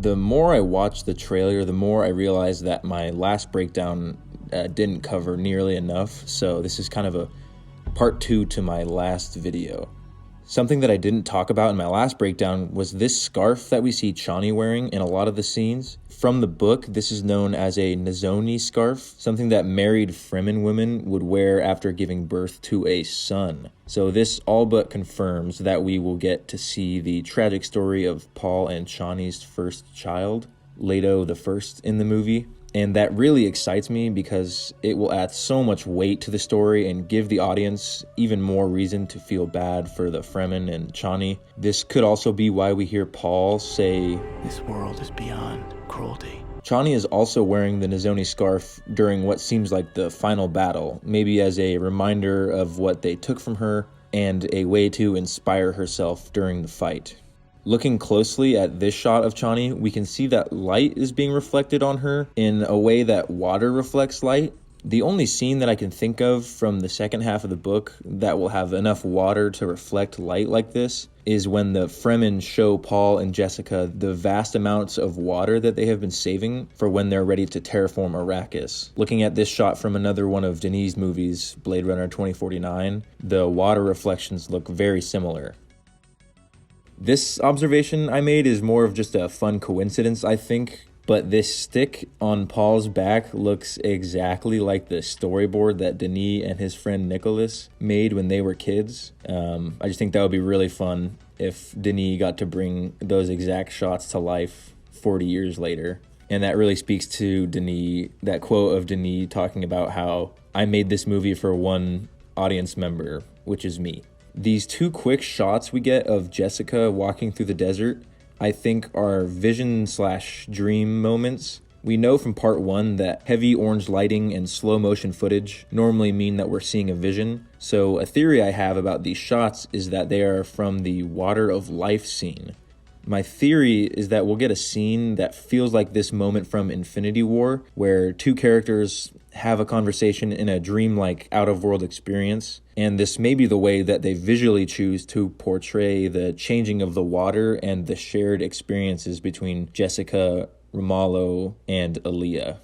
The more I watched the trailer, the more I realized that my last breakdown didn't cover nearly enough, so this is kind of a part 2 to my last video. Something that I didn't talk about in my last breakdown was this scarf that we see Chani wearing in a lot of the scenes. From the book, this is known as a Nizoni scarf, something that married Fremen women would wear after giving birth to a son. So this all but confirms that we will get to see the tragic story of Paul and Chani's first child, Leto the First in the movie. And that really excites me because it will add so much weight to the story and give the audience even more reason to feel bad for the Fremen and Chani. This could also be why we hear Paul say, "This world is beyond cruelty." Chani is also wearing the Nizoni scarf during what seems like the final battle, maybe as a reminder of what they took from her and a way to inspire herself during the fight. Looking closely at this shot of Chani, we can see that light is being reflected on her in a way that water reflects light. The only scene that I can think of from the second half of the book that will have enough water to reflect light like this is when the Fremen show Paul and Jessica the vast amounts of water that they have been saving for when they're ready to terraform Arrakis. Looking at this shot from another one of Denis' movies, Blade Runner 2049, the water reflections look very similar. This observation I made is more of just a fun coincidence, I think, but this stick on Paul's back looks exactly like the storyboard that Denis and his friend Nicholas made when they were kids. I just think that would be really fun if Denis got to bring those exact shots to life 40 years later. And that really speaks to Denis, that quote of Denis talking about how I made this movie for one audience member, which is me. These 2 quick shots we get of Jessica walking through the desert, I think are vision/dream moments. We know from part 1 that heavy orange lighting and slow motion footage normally mean that we're seeing a vision. So a theory I have about these shots is that they are from the Water of Life scene. My theory is that we'll get a scene that feels like this moment from Infinity War, where 2 characters have a conversation in a dreamlike out-of-world experience, and this may be the way that they visually choose to portray the changing of the water and the shared experiences between Jessica, Romalo, and Aaliyah.